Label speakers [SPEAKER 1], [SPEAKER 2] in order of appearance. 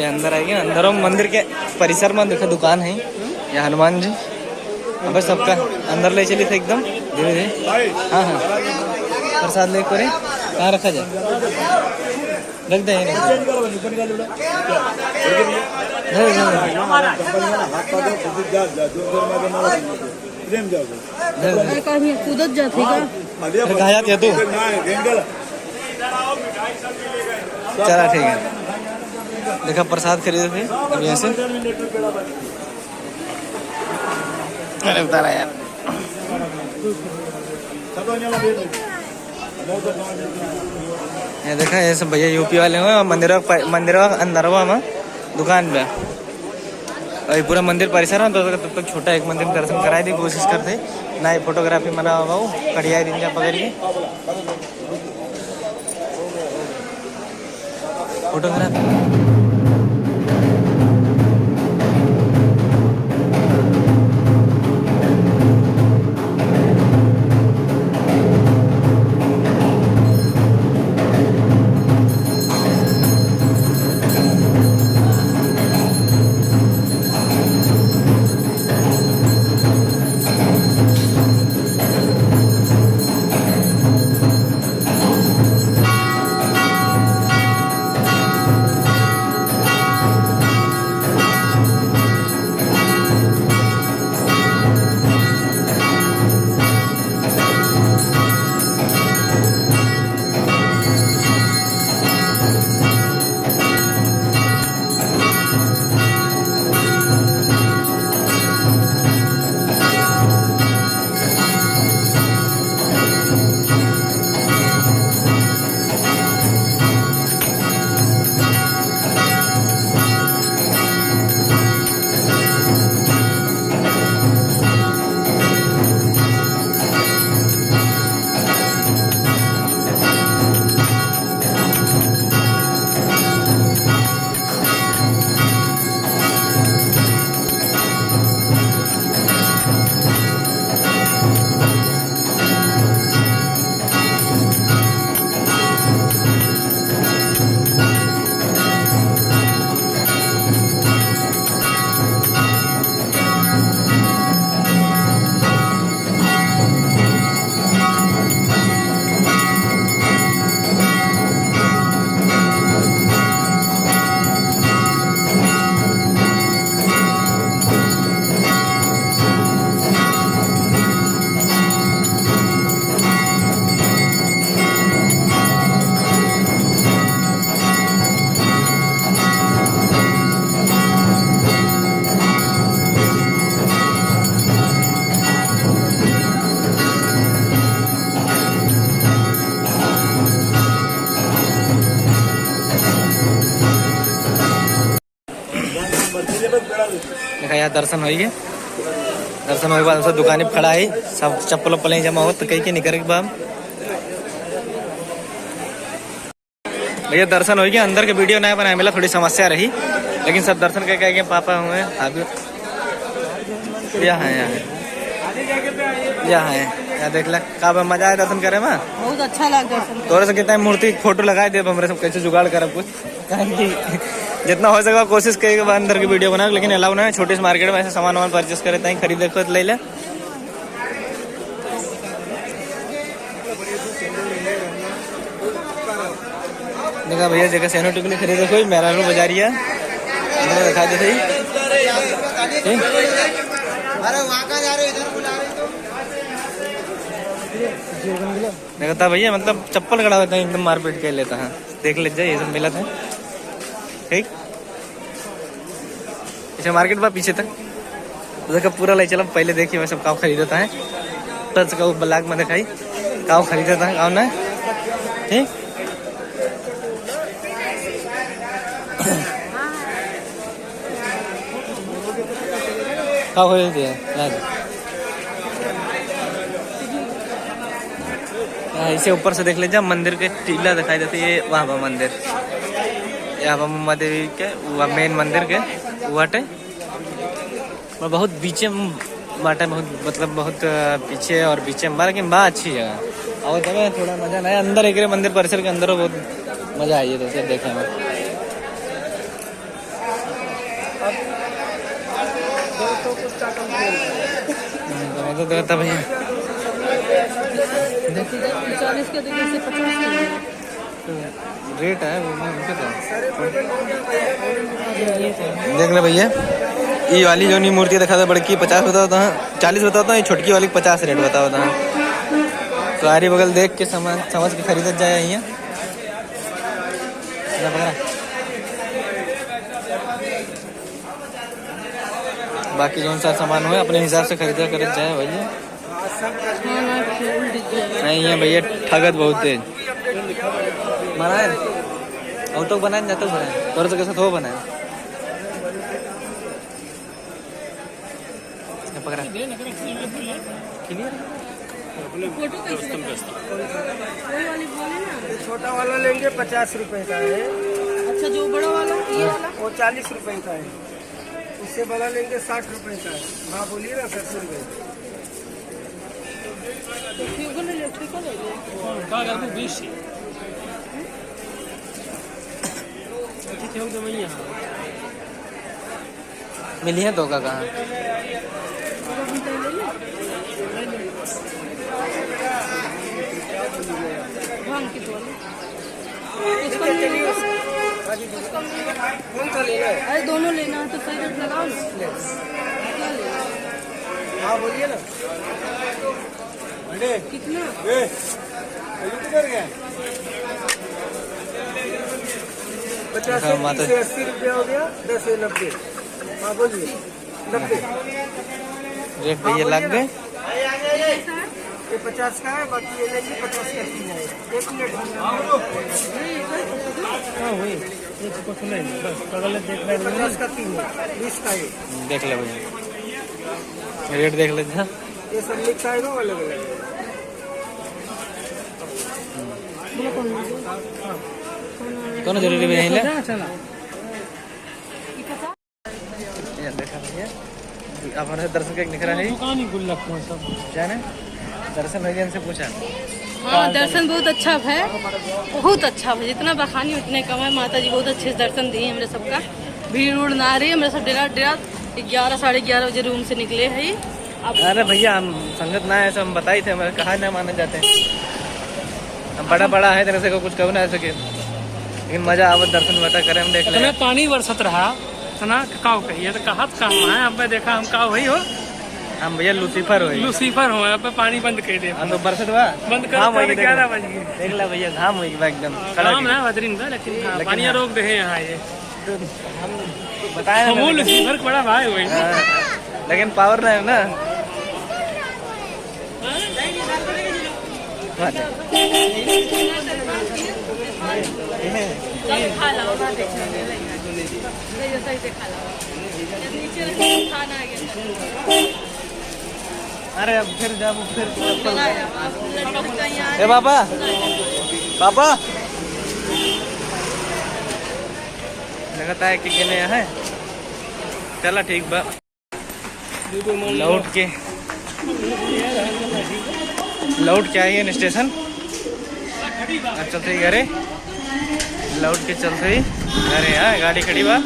[SPEAKER 1] अंदर आएंगे। अंदर मंदिर के परिसर में देखो दुकान है, ये हनुमान जी। अब सबका अंदर ले चली थे एकदम धीरे धीरे। हाँ हाँ, प्रसाद ले करे कहाँ रखा जाए, रख दे।
[SPEAKER 2] कूदत जाते
[SPEAKER 1] कहा जाती है तू? चला ठीक है। देखा प्रसाद खरीदे थे अब यहाँ से। अरे उतारा यार। ये देखा ये सब भैया यूपी वाले हैं। मंदिर अंदर में दुकान पे और पूरा मंदिर परिसर में तो तब तक छोटा एक मंदिर दर्शन कराए दी कोशिश करते ना। ही फोटोग्राफी मना हुआ कड़िया दिन जा पकड़ के फोटोग्राफी। देखा यार दर्शन हो गए। दर्शन होने के बाद सब दुकानें खड़ा है, सब चप्पल वप्पल जमा हो तो कहीं के निकल के बाद भैया दर्शन हो गया। अंदर के वीडियो नया बनाया मिला, थोड़ी समस्या रही, लेकिन सब दर्शन करके आए। पापा हुए अभी यहाँ है यहाँ देख ला का मजा आया दर्शन करे में,
[SPEAKER 2] बहुत अच्छा लगा दर्शन।
[SPEAKER 1] थोड़ा सा कितना मूर्ति फोटो लगाए दे हमारे सब कैसे जुगाड़ करब कुछ जितना हो सके कोशिश करेगा अंदर की वीडियो बना, लेकिन अलाउ ना है। छोटी सी मार्केट में ऐसे सामान वामान परचेस करे ताकि खरीदे खुद ले ले। देखा भैया जगह सेनो टिकली खरीदे कोई मेहरानू बाजारिया दिखा दे सही। देखता भैया मतलब चप्पल खड़ा होता है एकदम मारपीट के लेता है, देख ले जाए ये सब मिला था ठीक। इसे मार्केट बा पीछे तक देखा पूरा ले चला। पहले देखिए मैं सब काव खरीदता है टच का ब्लैक में दिखाई काव खरीदता है काव ना ठीक। काव खरीदती है इसे ऊपर से देख लीजिए। मंदिर के टीला दिखाई देते ये वहाँ पर मंदिर, यहाँ पर मुम्मा देवी के मेन मंदिर के वाटे और बहुत बीचे बाटे, बहुत मतलब बहुत पीछे और बीचे में, लेकिन बा अच्छी जगह और जगह थोड़ा मजा ना है। अंदर एक मंदिर परिसर के अंदर बहुत मजा आई है तो देखने में। तो देता भैया
[SPEAKER 2] 40 के देखिए से 50
[SPEAKER 1] रेट है वो देख ले भैया। ये वाली जो नी मूर्ति दिखा था बड़की 50 बताता है, 40 बताता है, छोटकी वाली 50 रेट बताता है। तो आरी बगल देख के समझ के खरीदत जाए यहाँ। बाकी जो सा सामान हो अपने हिसाब से खरीदा कर जाए भैया। नहीं है भैया ठगत बहुत तेज बनाए और तो बनाए जाते बनाए और तो कैसा हो बनाए पकड़ा
[SPEAKER 3] छोटा वाला लेंगे 50 रुपए का है।
[SPEAKER 2] अच्छा जो बड़ा वाला ये वाला
[SPEAKER 3] वो 40 रुपए का है। उससे बड़ा लेंगे 60 रुपए का है। हाँ बोलिए ना 60 रुपए।
[SPEAKER 1] मिली है दो का कहाँ
[SPEAKER 3] कौन सा लेना है?
[SPEAKER 2] अरे दोनों लेना है तो सही रेट लगाओ ना।
[SPEAKER 3] हाँ बोलिए ना।
[SPEAKER 2] कितना
[SPEAKER 3] 50
[SPEAKER 1] हाँ, माता
[SPEAKER 3] से 80 रुपया हो गया। 10 से 90। हाँ बोलिए 90
[SPEAKER 1] रेट भैया लग गए।
[SPEAKER 3] ये 50 का है, बाकी ये लेंगे 50 का 3 है। 1 मिनट
[SPEAKER 1] देख ले
[SPEAKER 3] 50 का 3 है, 20 का है।
[SPEAKER 1] देख ले भैया रेट देख ले जहाँ
[SPEAKER 3] ये सब मिक्स आएगा अलग अलग।
[SPEAKER 1] दोनों जरूरी भी नहीं ले देखा भैया हमारे दर्शन का एक निकला है क्या ना दर्शन भैया से पूछा।
[SPEAKER 2] हाँ दर्शन बहुत अच्छा है, बहुत अच्छा है। जितना बखानी उतने कम है। माता जी बहुत अच्छे से दर्शन दिए हमारे सबका। भीड़ उड़ ना रही है। मेरा सब डेरा 11 साढ़े 11 बजे रूम से निकले है। अब
[SPEAKER 1] अरे भैया हम संगत ना है हम बताई थे हमारे कहा ना माने जाते हैं। हम बड़ा है तरह से को कुछ कहो ना सके लेकिन मजा आवत दर्शन बता करे हम देख ले
[SPEAKER 4] पानी बरसत रहा इतना काव कहिए तो कहा है। अब मैं देखा हम काव वही हो
[SPEAKER 1] हम भैया लूसीफर हो
[SPEAKER 4] लूसीफर हो। अब पानी बंद कर दे
[SPEAKER 1] हम तो बरसत बा
[SPEAKER 4] बंद कर 11 बज गए।
[SPEAKER 1] देख ले भैया घाम हुई एकदम
[SPEAKER 4] काम ना बदरिंग था लेकिन पानी रोक दे यहाँ ये
[SPEAKER 1] हम बताए
[SPEAKER 4] हम लूसीफर बड़ा भाई हुई
[SPEAKER 1] लेकिन पावर ना है ना
[SPEAKER 2] खा लो ना देखने सही से खा लो। नीचे खाना आ गया।
[SPEAKER 1] अरे अब फिर जब फिर
[SPEAKER 2] ए
[SPEAKER 1] पापा पापा लगता है कि कहने है चला ठीक बा लौट के आइए स्टेशन चलते ही घरे लौट के चलते ही अरे यार गाड़ी खड़ी बा।